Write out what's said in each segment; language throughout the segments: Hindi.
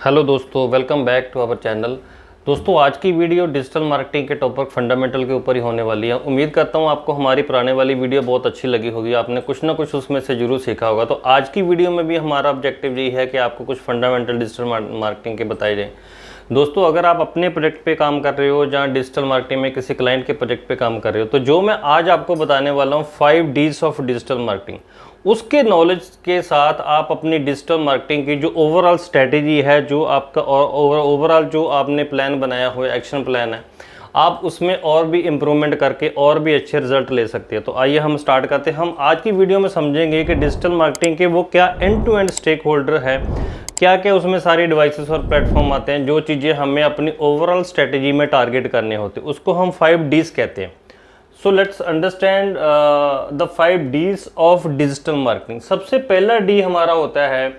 हेलो दोस्तों, welcome back to our channel. दोस्तों, आज की वीडियो डिजिटल मार्केटिंग के टॉपिक फंडामेंटल के ऊपर ही होने वाली है। उम्मीद करता हूँ आपको हमारी पुराने वाली वीडियो बहुत अच्छी लगी होगी, आपने कुछ ना कुछ उसमें से जरूर सीखा होगा। तो आज की वीडियो में भी हमारा ऑब्जेक्टिव यही है कि आपको कुछ फंडामेंटल डिजिटल मार्केटिंग के बताए जाएँ। दोस्तों, अगर आप अपने प्रोजेक्ट पे काम कर रहे हो, जहाँ डिजिटल मार्केटिंग में किसी क्लाइंट के प्रोजेक्ट पे काम कर रहे हो, तो जो मैं आज आपको बताने वाला हूँ 5 Ds ऑफ डिजिटल मार्केटिंग, उसके नॉलेज के साथ आप अपनी डिजिटल मार्केटिंग की जो ओवरऑल स्ट्रेटेजी है, जो आपका ओवरऑल जो आपने प्लान बनाया हुआ एक्शन प्लान है, आप उसमें और भी इम्प्रूवमेंट करके और भी अच्छे रिजल्ट ले सकते हैं। तो आइए हम स्टार्ट करते हैं। हम आज की वीडियो में समझेंगे कि डिजिटल मार्केटिंग के वो क्या end to end stakeholder है, क्या क्या उसमें सारी डिवाइसेस और प्लेटफॉर्म आते हैं, जो चीज़ें हमें अपनी ओवरऑल स्ट्रेटेजी में टारगेट करने होते हैं, उसको हम 5 Ds कहते हैं। So let's understand the 5 Ds of digital marketing. सबसे पहला डी हमारा होता है,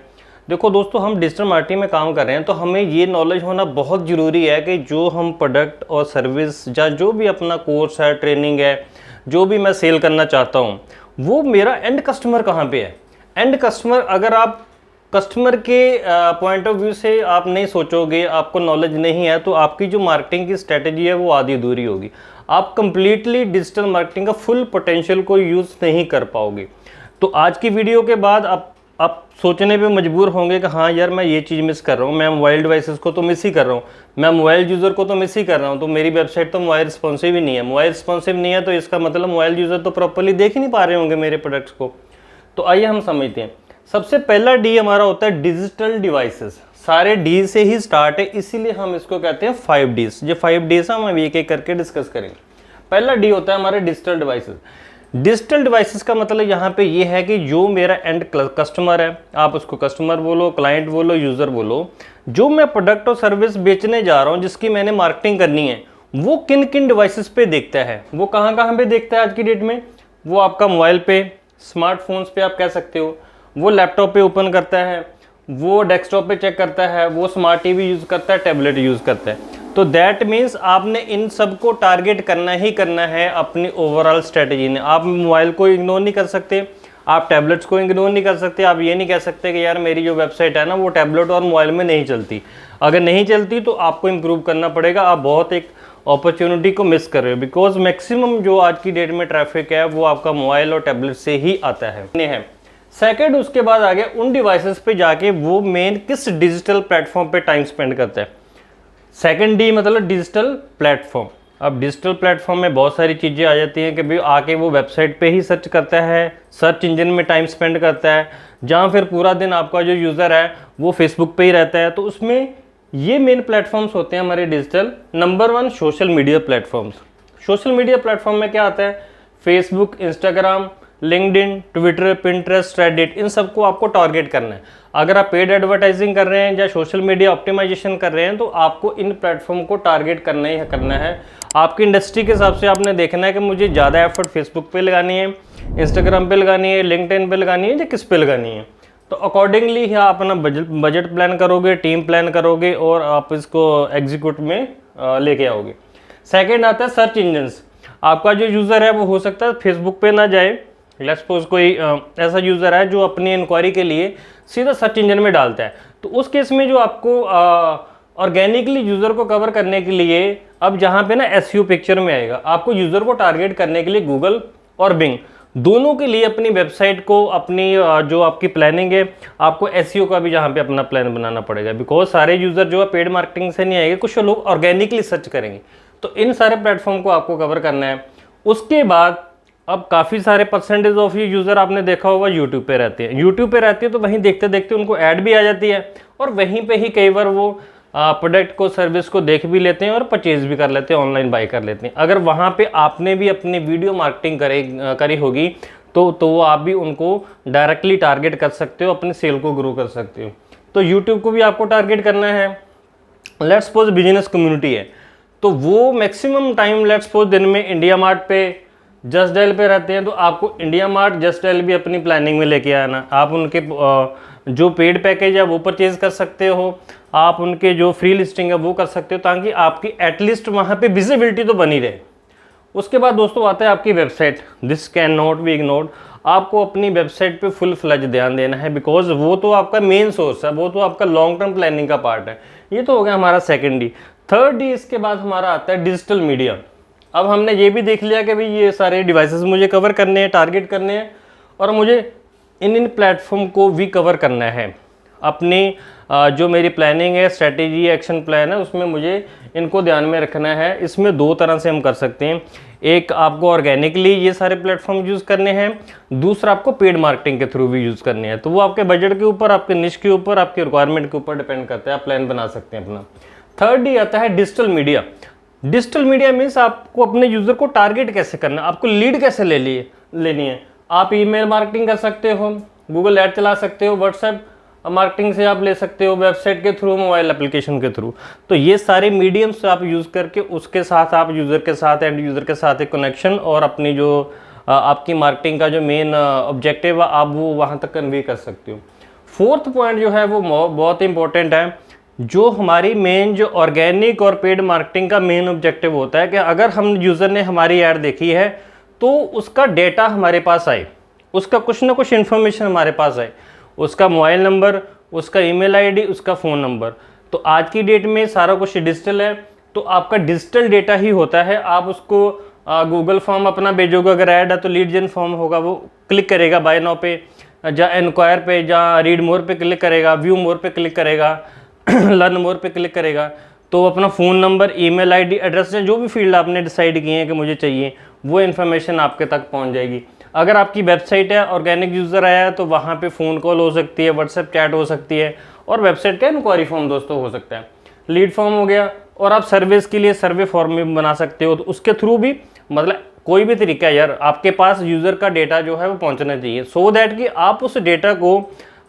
देखो दोस्तों, हम डिजिटल मार्केटिंग में काम कर रहे हैं तो हमें ये नॉलेज होना बहुत ज़रूरी है कि जो हम प्रोडक्ट और सर्विस या जो भी अपना कोर्स है, ट्रेनिंग है, जो भी मैं सेल करना चाहता हूँ, वो मेरा एंड कस्टमर कहाँ पे है। एंड कस्टमर, अगर आप कस्टमर के पॉइंट ऑफ व्यू से आप नहीं सोचोगे, आपको नॉलेज नहीं है, तो आपकी जो मार्केटिंग की स्ट्रेटेजी है वो आधी अधूरी होगी। आप कंप्लीटली डिजिटल मार्केटिंग का फुल पोटेंशियल को यूज़ नहीं कर पाओगे। तो आज की वीडियो के बाद आप सोचने पे मजबूर होंगे कि हाँ यार, मैं ये चीज़ मिस कर रहा हूँ, मैं मोबाइल डिवाइसेस को तो मिस ही कर रहा हूँ, मैं मोबाइल यूज़र को तो मिस ही कर रहा हूँ, तो मेरी वेबसाइट तो मोबाइल रिस्पॉन्सिव ही नहीं है। मोबाइल रिस्पॉन्सिव नहीं है तो इसका मतलब मोबाइल यूज़र तो प्रॉपर्ली देख ही नहीं पा रहे होंगे मेरे प्रोडक्ट्स को। तो आइए हम समझते हैं। सबसे पहला डी हमारा होता है डिजिटल डिवाइसेस। सारे डी से ही स्टार्ट है, इसीलिए हम इसको कहते हैं 5 Ds। जो 5 Ds हम अभी एक एक करके डिस्कस करेंगे। पहला डी होता है हमारे डिजिटल डिवाइसेस। डिजिटल डिवाइसेस का मतलब यहाँ पे ये है कि जो मेरा एंड कस्टमर है, आप उसको कस्टमर बोलो, क्लाइंट बोलो, यूज़र बोलो, जो मैं प्रोडक्ट और सर्विस बेचने जा रहा हूँ, जिसकी मैंने मार्केटिंग करनी है, वो किन किन डिवाइसेस पे देखता है, वो कहाँ कहाँ पे देखता है आज की डेट में। वो आपका मोबाइल पे, स्मार्टफोन्स पे आप कह सकते हो, वो लैपटॉप पे ओपन करता है, वो डेस्कटॉप पे चेक करता है, वो स्मार्ट टीवी यूज़ करता है, टैबलेट यूज़ करता है। तो दैट मीन्स आपने इन सब को टारगेट करना ही करना है अपनी ओवरऑल स्ट्रेटेजी ने। आप मोबाइल को इग्नोर नहीं कर सकते, आप टैबलेट्स को इग्नोर नहीं कर सकते। आप ये नहीं कह सकते कि यार मेरी जो वेबसाइट है ना, वो टैबलेट और मोबाइल में नहीं चलती। अगर नहीं चलती तो आपको इम्प्रूव करना पड़ेगा। आप बहुत एक अपॉर्चुनिटी को मिस कर रहे हो, बिकॉज मैक्सिमम जो आज की डेट में ट्रैफिक है वो आपका मोबाइल और टैबलेट से ही आता है। सेकेंड, उसके बाद आ गया उन डिवाइसेस पे जाके वो मेन किस डिजिटल प्लेटफॉर्म पे टाइम स्पेंड करता है। सेकेंड डी मतलब डिजिटल प्लेटफॉर्म। अब डिजिटल प्लेटफॉर्म में बहुत सारी चीज़ें आ जाती हैं कि भाई आके वो वेबसाइट पे ही सर्च करता है, सर्च इंजन में टाइम स्पेंड करता है, जहाँ फिर पूरा दिन आपका जो यूज़र है वो फेसबुक पे ही रहता है। तो उसमें ये मेन प्लेटफॉर्म्स होते हैं हमारे digital. Number 1, social media platforms. Social media platform में क्या आता है, Facebook, Instagram, LinkedIn, Twitter, Pinterest, Reddit, इन सबको आपको टारगेट करना है। अगर आप पेड एडवर्टाइजिंग कर रहे हैं या सोशल मीडिया ऑप्टिमाइजेशन कर रहे हैं, तो आपको इन प्लेटफॉर्म को टारगेट करना ही करना है। आपकी इंडस्ट्री के हिसाब से आपने देखना है कि मुझे ज़्यादा एफर्ट फेसबुक पे लगानी है, इंस्टाग्राम पे लगानी है, लिंक्डइन पे लगानी है, या किस पे लगानी है। तो अकॉर्डिंगली ही आप अपना बजट प्लान करोगे, टीम प्लान करोगे और आप इसको एग्जीक्यूट में लेके आओगे। सेकेंड आता है सर्च इंजन्स। आपका जो यूज़र है वो हो सकता है फेसबुक पे ना जाए, लेट्स सपोज कोई ऐसा यूज़र है जो अपनी इंक्वायरी के लिए सीधा सर्च इंजन में डालता है, तो उस केस में जो आपको ऑर्गेनिकली यूज़र को कवर करने के लिए, अब जहाँ पे ना एसईओ पिक्चर में आएगा, आपको यूज़र को टारगेट करने के लिए गूगल और बिंग दोनों के लिए अपनी वेबसाइट को, अपनी जो आपकी प्लानिंग है, आपको एसईओ का भी जहाँ पे अपना प्लान बनाना पड़ेगा। बिकॉज सारे यूज़र जो है पेड मार्केटिंग से नहीं आएंगे, कुछ लोग ऑर्गेनिकली सर्च करेंगे। तो इन सारे प्लेटफॉर्म को आपको कवर करना है। उसके बाद अब काफ़ी सारे परसेंटेज ऑफ ये यूज़र आपने देखा होगा यूट्यूब पे रहते हैं। यूट्यूब पे रहते हैं तो वहीं देखते देखते उनको ऐड भी आ जाती है, और वहीं पे ही कई बार वो प्रोडक्ट को, सर्विस को देख भी लेते हैं और परचेज भी कर लेते हैं, ऑनलाइन बाई कर लेते हैं। अगर वहाँ पे आपने भी अपनी वीडियो मार्केटिंग करी होगी तो आप भी उनको डायरेक्टली टारगेट कर सकते हो, अपने सेल को ग्रो कर सकते हो। तो यूट्यूब को भी आपको टारगेट करना है। लेट्स सपोज बिजनेस कम्युनिटी है, तो वो मैक्सिमम टाइम लेट्स सपोज दिन में इंडिया मार्ट पे, जस्ट डायल पे रहते हैं, तो आपको इंडिया मार्ट, जस्ट डायल भी अपनी प्लानिंग में लेके आना। आप उनके जो पेड पैकेज है वो परचेज कर सकते हो, आप उनके जो फ्री लिस्टिंग है वो कर सकते हो, ताकि आपकी एटलीस्ट वहाँ पे विजिबिलिटी तो बनी रहे। उसके बाद दोस्तों आता है आपकी website. This can not be ignored. आपको अपनी वेबसाइट पे फुल फ्लैज ध्यान देना है, बिकॉज वो तो आपका मेन सोर्स है, वो तो आपका लॉन्ग टर्म प्लानिंग का पार्ट है। ये तो हो गया हमारा सेकेंड डी। थर्ड डी इसके बाद हमारा आता है डिजिटल मीडिया। अब हमने ये भी देख लिया कि भाई ये सारे डिवाइसेस मुझे कवर करने हैं, टारगेट करने हैं, और मुझे इन प्लेटफॉर्म को भी कवर करना है। अपनी जो मेरी प्लानिंग है, स्ट्रेटेजी, एक्शन प्लान है, उसमें मुझे इनको ध्यान में रखना है। इसमें दो तरह से हम कर सकते हैं, एक आपको ऑर्गेनिकली ये सारे प्लेटफॉर्म यूज़ करने हैं, दूसरा आपको पेड मार्केटिंग के थ्रू भी यूज़ करने हैं। तो वो आपके बजट के ऊपर, आपके निश के ऊपर, आपके रिक्वायरमेंट के ऊपर डिपेंड करता है, आप प्लान बना सकते हैं अपना। थर्ड ही आता है digital media. Digital media means आपको अपने यूज़र को टारगेट कैसे करना है, आपको लीड कैसे लेनी है। आप ईमेल मार्केटिंग कर सकते हो, गूगल ऐड चला सकते हो, व्हाट्सएप मार्केटिंग से आप ले सकते हो, वेबसाइट के थ्रू, मोबाइल एप्लीकेशन के थ्रू। तो ये सारे मीडियम्स आप यूज़ करके उसके साथ आप यूज़र के साथ, एंड यूज़र के साथ एक कनेक्शन और अपनी जो आपकी मार्केटिंग का जो मेन ऑब्जेक्टिव है आप वो वहाँ तक कन्वे कर सकते हो। फोर्थ पॉइंट जो है वो बहुत इंपॉर्टेंट है, जो हमारी मेन जो ऑर्गेनिक और पेड मार्केटिंग का मेन ऑब्जेक्टिव होता है कि अगर हम यूज़र ने हमारी ऐड देखी है तो उसका डेटा हमारे पास आए, उसका कुछ ना कुछ इन्फॉर्मेशन हमारे पास आए, उसका मोबाइल नंबर, उसका ईमेल आईडी, उसका फ़ोन नंबर। तो आज की डेट में सारा कुछ डिजिटल है, तो आपका डिजिटल डेटा ही होता है। आप उसको गूगल फॉर्म अपना भेजोगे, अगर ऐड है तो लीड जेन फॉर्म होगा, वो क्लिक करेगा बाय नाउ पे, या इंक्वायर पे, या रीड मोर पे क्लिक करेगा, व्यू मोर पे क्लिक करेगा, लर्न मोर पे क्लिक करेगा, तो अपना phone number, email ID, address, जो भी फील्ड आपने डिसाइड किए हैं कि मुझे चाहिए, वो इन्फॉर्मेशन आपके तक पहुंच जाएगी। अगर आपकी वेबसाइट है, ऑर्गेनिक यूज़र आया है, तो वहाँ पे फ़ोन कॉल हो सकती है, व्हाट्सएप चैट हो सकती है, और वेबसाइट का इंक्वायरी फॉर्म दोस्तों हो सकता है, लीड फॉर्म हो गया, और आप सर्विस के लिए सर्वे फॉर्म भी बना सकते हो। तो उसके थ्रू भी, मतलब कोई भी तरीका है यार, आपके पास यूज़र का डेटा जो है वो पहुँचना चाहिए, सो दैट कि आप उस डेटा को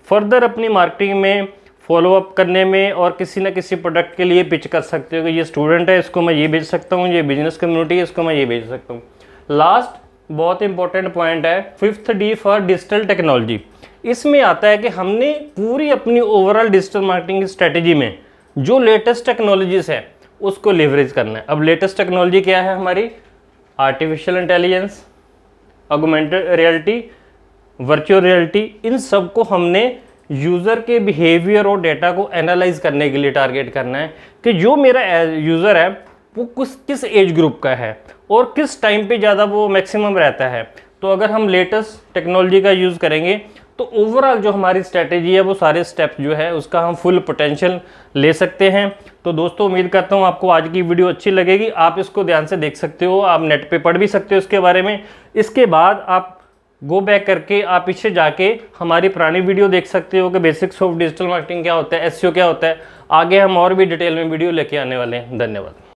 फर्दर अपनी मार्केटिंग में फॉलोअप करने में और किसी न किसी प्रोडक्ट के लिए पिच कर सकते हो कि ये स्टूडेंट है, इसको मैं ये भेज सकता हूँ, ये बिजनेस कम्युनिटी है, इसको मैं ये भेज सकता हूँ। लास्ट बहुत इंपॉर्टेंट पॉइंट है, fifth D for digital technology. इसमें आता है कि हमने पूरी अपनी ओवरऑल डिजिटल मार्केटिंग स्ट्रेटेजी में जो लेटेस्ट टेक्नोलॉजीज है उसको लेवरेज करना है। अब लेटेस्ट टेक्नोलॉजी क्या है हमारी? Artificial intelligence, augmented reality, virtual reality, इन सब को हमने यूज़र के बिहेवियर और डेटा को एनालाइज करने के लिए टारगेट करना है कि जो मेरा यूज़र है वो किस एज ग्रुप का है और किस टाइम पे ज़्यादा वो मैक्सिमम रहता है। तो अगर हम लेटेस्ट टेक्नोलॉजी का यूज़ करेंगे तो ओवरऑल जो हमारी स्ट्रैटेजी है वो सारे स्टेप्स जो है उसका हम फुल पोटेंशियल ले सकते हैं। तो दोस्तों उम्मीद करता हूँ आपको आज की वीडियो अच्छी लगेगी, आप इसको ध्यान से देख सकते हो, आप नेट पे पढ़ भी सकते हो इसके बारे में। इसके बाद आप गो बैक करके आप पीछे जाके हमारी पुरानी वीडियो देख सकते हो कि बेसिक्स ऑफ डिजिटल मार्केटिंग क्या होता है, एसईओ क्या होता है। आगे हम और भी डिटेल में वीडियो लेके आने वाले हैं। धन्यवाद।